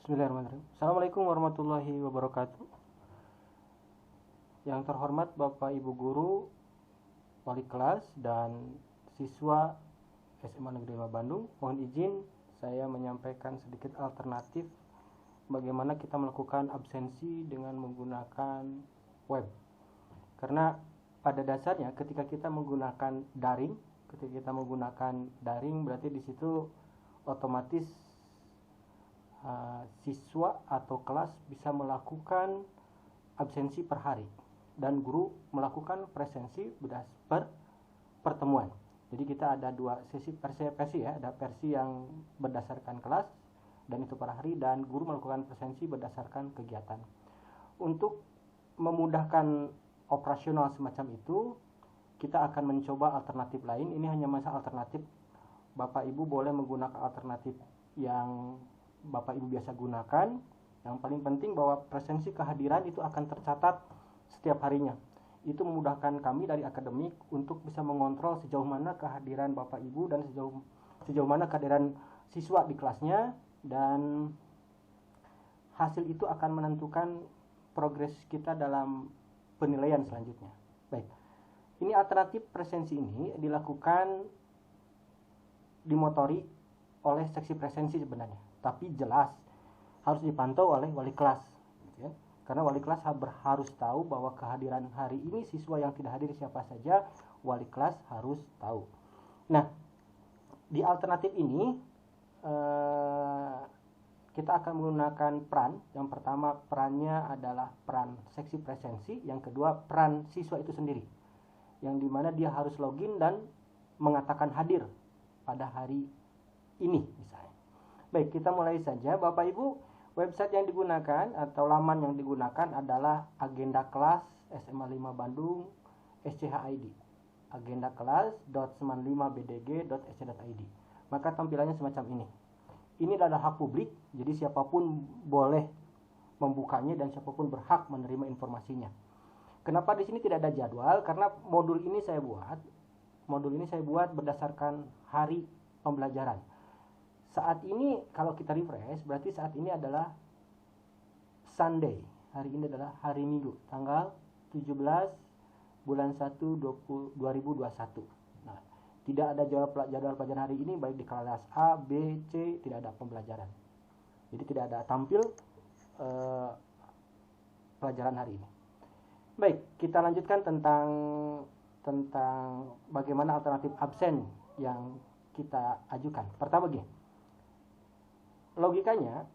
Bismillahirrahmanirrahim. Assalamualaikum warahmatullahi wabarakatuh. Yang terhormat Bapak Ibu Guru, Wali kelas dan siswa SMA Negeri 5 Bandung, mohon izin saya menyampaikan sedikit alternatif bagaimana kita melakukan absensi dengan menggunakan web. Karena pada dasarnya ketika kita menggunakan daring, berarti di situ otomatis siswa atau kelas bisa melakukan absensi per hari dan guru melakukan presensi per pertemuan. Jadi kita ada dua versi ya, ada versi yang berdasarkan kelas dan itu per hari, dan guru melakukan presensi berdasarkan kegiatan. Untuk memudahkan operasional semacam itu, kita akan mencoba alternatif lain. Ini hanya masa alternatif. Bapak Ibu boleh menggunakan alternatif yang Bapak Ibu biasa gunakan. Yang paling penting bahwa presensi kehadiran itu akan tercatat setiap harinya. Itu memudahkan kami dari akademik untuk bisa mengontrol sejauh mana kehadiran Bapak Ibu dan sejauh mana kehadiran siswa di kelasnya, dan hasil itu akan menentukan progres kita dalam penilaian selanjutnya. Baik. Ini alternatif presensi ini dilakukan dimotori oleh seksi presensi sebenarnya, tapi jelas harus dipantau oleh wali kelas, gitu ya. Karena wali kelas harus tahu bahwa kehadiran hari ini siswa yang tidak hadir siapa saja, wali kelas harus tahu. Nah, di alternatif ini kita akan menggunakan peran. Yang pertama, perannya adalah peran seksi presensi. Yang kedua, peran siswa itu sendiri, yang dimana dia harus login dan mengatakan hadir pada hari ini misalnya. Baik, kita mulai saja. Bapak Ibu, website yang digunakan atau laman yang digunakan adalah agenda kelas SMA 5 Bandung SCHID, agendakelas.seman5bdg.sc.id. Maka tampilannya semacam ini. Ini adalah hak publik, jadi siapapun boleh membukanya dan siapapun berhak menerima informasinya. Kenapa di sini tidak ada jadwal? Karena modul ini saya buat berdasarkan hari pembelajaran. Saat ini kalau kita refresh, berarti saat ini adalah Sunday. Hari ini adalah hari Minggu, tanggal 17 bulan 1 2021. Nah, tidak ada jadwal pelajaran hari ini, baik di kelas A, B, C, tidak ada pembelajaran. Jadi tidak ada tampil pelajaran hari ini. Baik, kita lanjutkan tentang bagaimana alternatif absen yang kita ajukan. Pertama begini, logikanya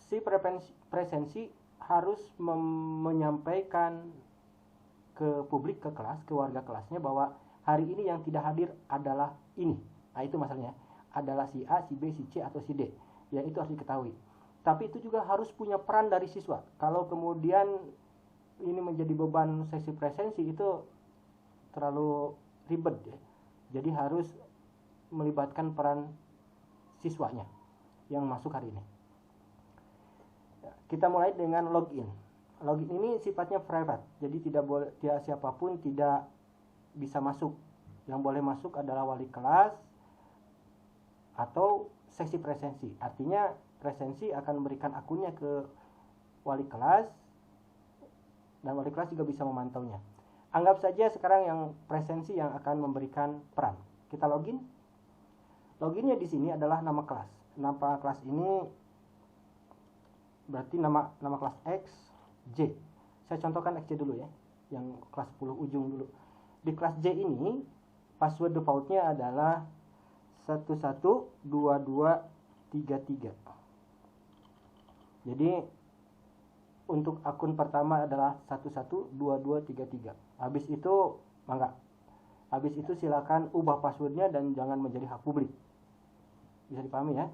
si presensi harus menyampaikan ke publik, ke kelas, ke warga kelasnya bahwa hari ini yang tidak hadir adalah ini. Nah, itu masalahnya, adalah si A, si B, si C, atau si D. Ya, itu harus diketahui. Tapi itu juga harus punya peran dari siswa. Kalau kemudian ini menjadi beban sesi presensi, itu terlalu ribet ya. Jadi harus melibatkan peran siswanya yang masuk hari ini. Kita mulai dengan login. Login ini sifatnya private, jadi siapapun tidak bisa masuk. Yang boleh masuk adalah wali kelas atau seksi presensi. Artinya presensi akan memberikan akunnya ke wali kelas, dan wali kelas juga bisa memantaunya. Anggap saja sekarang yang presensi yang akan memberikan peran. Kita login. Loginnya di sini adalah nama kelas. Nama kelas ini berarti nama kelas X, J. Saya contohkan XJ dulu ya, yang kelas 10 ujung dulu. Di kelas J ini password defaultnya adalah 112233. Jadi untuk akun pertama adalah 112233. Habis itu silakan ubah passwordnya dan jangan menjadi hak publik. Bisa dipahami ya.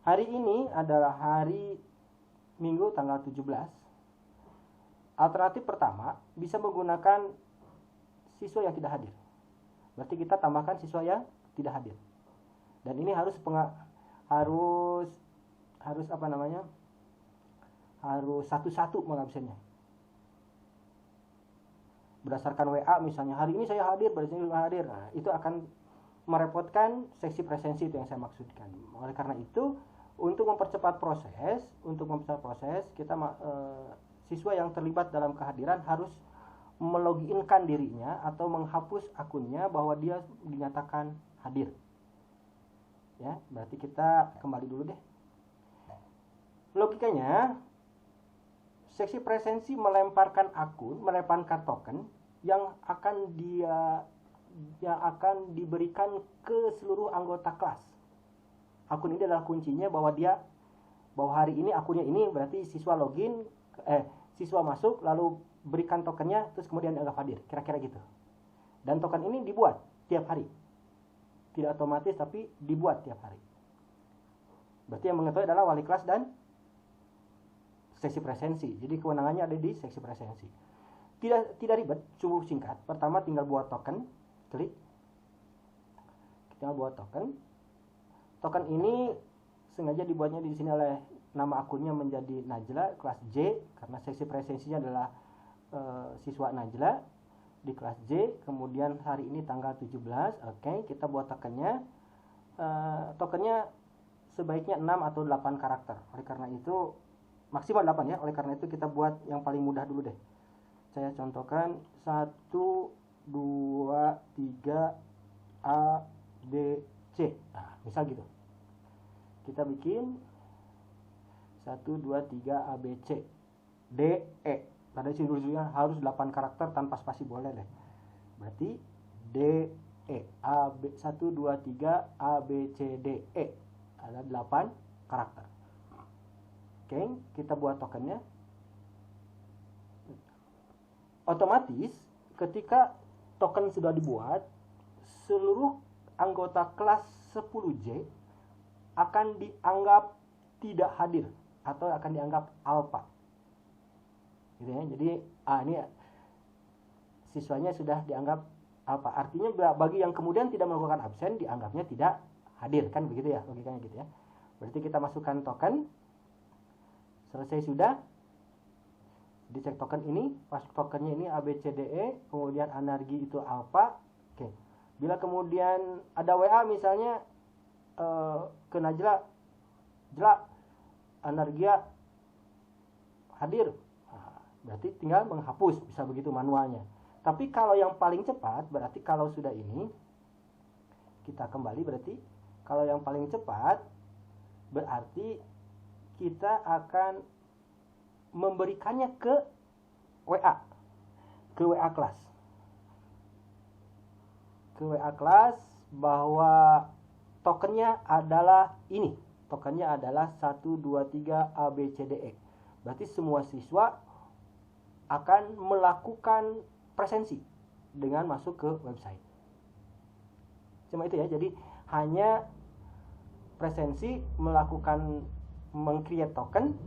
Hari ini adalah hari Minggu tanggal 17. Alternatif pertama bisa menggunakan siswa yang tidak hadir. Berarti kita tambahkan siswa yang tidak hadir. Dan ini harus satu-satu mengabsennya. Berdasarkan WA misalnya, hari ini saya hadir, berarti saya hadir. Nah, itu akan merepotkan seksi presensi, itu yang saya maksudkan. Oleh karena itu, Untuk mempercepat proses, kita siswa yang terlibat dalam kehadiran harus meloginkan dirinya atau menghapus akunnya bahwa dia dinyatakan hadir. Ya, berarti kita kembali dulu deh. Logikanya, seksi presensi melemparkan token yang akan diberikan ke seluruh anggota kelas. Akun ini adalah kuncinya bahwa hari ini akunnya ini, berarti siswa siswa masuk lalu berikan tokennya terus kemudian dianggap hadir, kira-kira gitu. Dan token ini dibuat tiap hari. Tidak otomatis tapi dibuat tiap hari. Berarti yang mengetahui adalah wali kelas dan seksi presensi. Jadi kewenangannya ada di seksi presensi. Tidak ribet, cukup singkat. Pertama tinggal buat token, klik. Tinggal buat token. Token ini sengaja dibuatnya di sini oleh nama akunnya menjadi Najla kelas J karena seksi presensinya adalah siswa Najla di kelas J. Kemudian hari ini tanggal 17. Oke, kita buat tokennya. Tokennya sebaiknya 6 atau 8 karakter. Oleh karena itu maksimal 8 ya. Oleh karena itu kita buat yang paling mudah dulu deh. Saya contohkan 1 2 3 A B C. Nah, misal gitu. Kita bikin 1 2 3 A B C D E. Pada sini dulunya harus 8 karakter tanpa spasi boleh deh. Berarti D E A B 1 2 3 A B C D E. Ada 8 karakter. Oke, kita buat tokennya. Otomatis ketika token sudah dibuat, seluruh anggota kelas 10J akan dianggap tidak hadir atau akan dianggap alpha. Gitu ya. Jadi ini siswanya sudah dianggap alpha. Artinya bagi yang kemudian tidak melakukan absen dianggapnya tidak hadir, kan begitu ya logikanya gitu ya. Berarti kita masukkan token. Selesai sudah. Dicek token ini, pas tokennya ini ABCDE, kemudian energi itu alpha. Oke. Bila kemudian ada WA misalnya ke Najla, Energia hadir. Nah, berarti tinggal menghapus, bisa begitu manualnya. Tapi kalau yang paling cepat, berarti kalau sudah ini, kita kembali berarti, kalau yang paling cepat, berarti kita akan memberikannya ke WA kelas. Ke WA kelas bahwa tokennya adalah ini. Tokennya adalah 1 2 3 ABCDE. Berarti semua siswa akan melakukan presensi dengan masuk ke website. Cuma itu ya. Jadi hanya presensi meng-create token,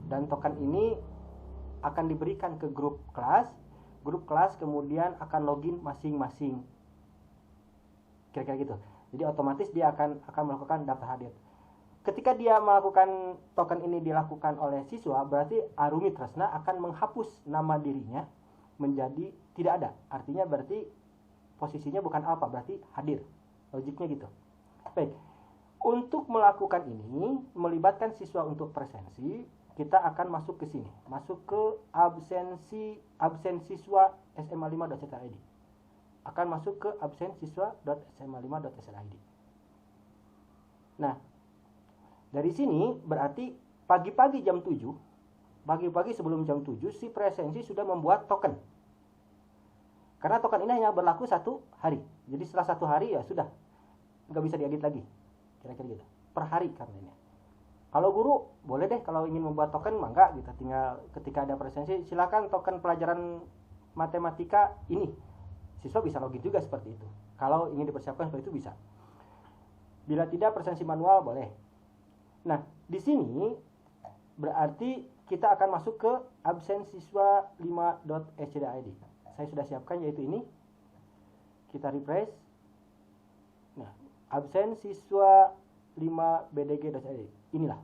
dan token ini akan diberikan ke grup kelas kemudian akan login masing-masing, kira-kira gitu. Jadi otomatis dia akan melakukan daftar hadir. Ketika dia melakukan token ini dilakukan oleh siswa, berarti Arumi Tresna akan menghapus nama dirinya menjadi tidak ada. Artinya berarti posisinya bukan alpha, berarti hadir. Logiknya gitu. Baik. Untuk melakukan ini, melibatkan siswa untuk presensi, kita akan masuk ke sini. Masuk ke absen siswa sma5.slid. Akan masuk ke absen siswa.sma5.slid. Nah, dari sini berarti pagi-pagi jam 7, pagi-pagi sebelum jam 7, si presensi sudah membuat token. Karena token ini hanya berlaku 1 hari. Jadi setelah 1 hari ya sudah, nggak bisa diedit lagi. Kira-kira gitu. Per hari karena ini. Kalau guru boleh deh kalau ingin membuat token, mangga gitu. Tinggal ketika ada presensi, silakan token pelajaran matematika ini. Siswa bisa login juga seperti itu. Kalau ingin dipersiapkan seperti itu bisa. Bila tidak presensi manual boleh. Nah, di sini berarti kita akan masuk ke absen siswa 5.scd.id. Saya sudah siapkan yaitu ini. Kita refresh. Nah, absen siswa 5bdg.id. Inilah.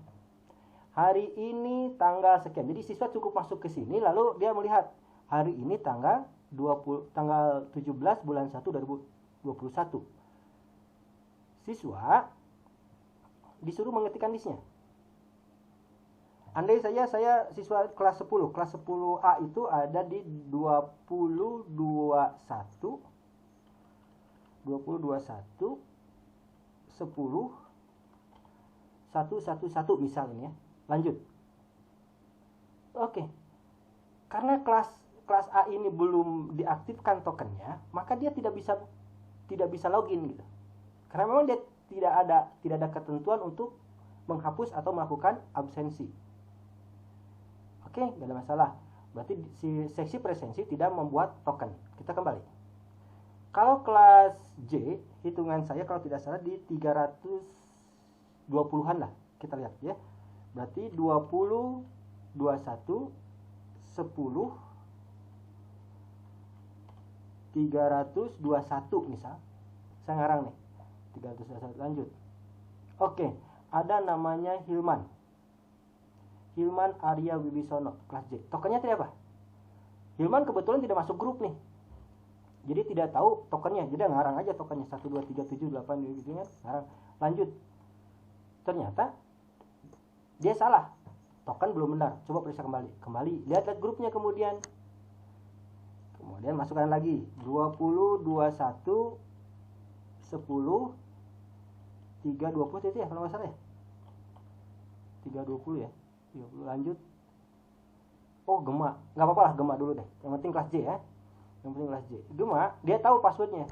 Hari ini tanggal sekian. Jadi siswa cukup masuk ke sini lalu dia melihat hari ini tanggal 17 bulan 1 2021. Siswa disuruh mengetikkan listnya. Andai saya siswa kelas 10, kelas 10A itu ada di 2021 10 111 misal ini ya. Lanjut. Oke. Karena kelas A ini belum diaktifkan tokennya, maka dia tidak bisa login gitu. Karena memang dia tidak ada ketentuan untuk menghapus atau melakukan absensi. Oke, nggak ada masalah. Berarti si seksi presensi tidak membuat token. Kita kembali. Kalau kelas J, hitungan saya kalau tidak salah di 320-an lah. Kita lihat ya. Berarti 20, 21, 10, 321 misal. Saya ngarang nih. 321 lanjut. Oke, ada namanya Hilman Arya Wibisono kelas J. Tokennya tidak apa? Hilman kebetulan tidak masuk grup nih. Jadi tidak tahu tokennya. Jadi ngarang aja tokennya 1 2 3 7 8 gitu kan. Ngarang. Lanjut. Ternyata dia salah. Token belum benar. Coba periksa kembali. Lihat grupnya kemudian masukkan lagi 20 21 10 320 itu ya kalau nggak salah ya. 320 ya. 30 lanjut. Oh, Gema. Nggak apa-apa lah, Gema dulu deh. Yang penting kelas J ya. Gema, dia tahu passwordnya.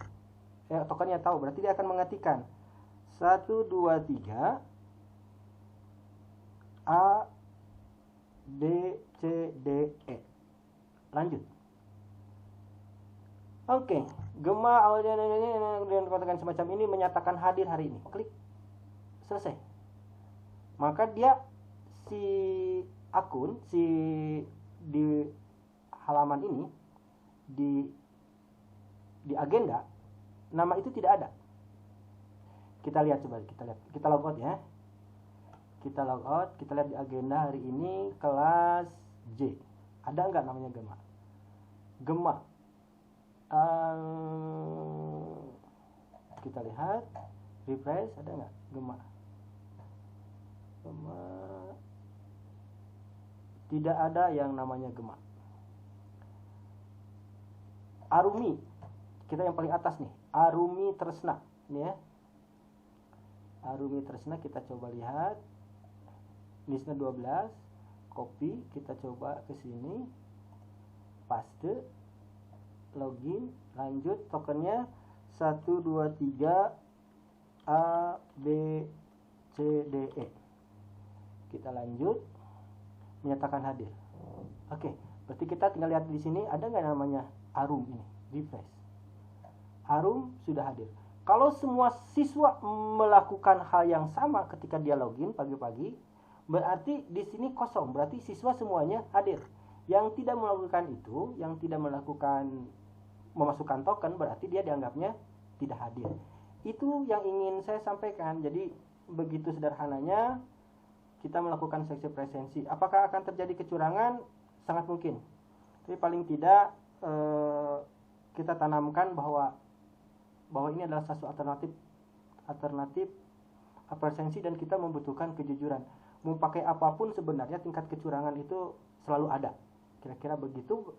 Tokennya tahu. Berarti dia akan mengetikkan 1 2 3 A B C D E. Lanjut. Oke, Gema dan katakan semacam ini menyatakan hadir hari ini. Klik. Selesai. Maka dia di halaman ini di agenda nama itu tidak ada. Kita lihat coba, kita logout ya. Kita lihat di agenda hari ini kelas J. Ada enggak namanya Gema? Kita lihat, refresh, ada enggak Gema? Tidak ada yang namanya Gema. Arumi, kita yang paling atas nih, Arumi Tresna, ini ya. Arumi Tresna kita coba lihat. Listnya 12, copy, kita coba ke sini. Paste, login, lanjut, tokennya 1 2 3 A B C D E. Kita lanjut. Menyatakan hadir. Oke, berarti kita tinggal lihat di sini ada nggak namanya Arum ini, refresh. Arum sudah hadir. Kalau semua siswa melakukan hal yang sama ketika dia login pagi-pagi, berarti di sini kosong. Berarti siswa semuanya hadir. Yang tidak melakukan itu, yang tidak memasukkan token, berarti dia dianggapnya tidak hadir. Itu yang ingin saya sampaikan. Jadi begitu sederhananya kita melakukan seksi presensi. Apakah akan terjadi kecurangan? Sangat mungkin. Tapi paling tidak kita tanamkan bahwa ini adalah satu alternatif presensi dan kita membutuhkan kejujuran. Mau pakai apapun sebenarnya tingkat kecurangan itu selalu ada. Kira-kira begitu.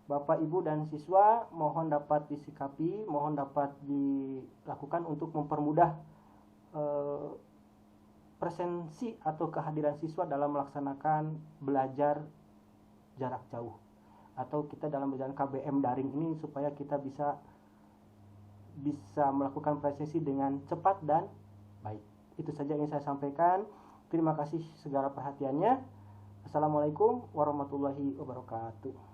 Bapak, Ibu, dan siswa mohon dapat disikapi, mohon dapat dilakukan untuk mempermudah presensi atau kehadiran siswa dalam melaksanakan belajar jarak jauh atau kita dalam berjalan KBM daring ini supaya kita bisa melakukan presensi dengan cepat dan baik. Itu saja yang saya sampaikan. Terima kasih segala perhatiannya. Assalamualaikum warahmatullahi wabarakatuh.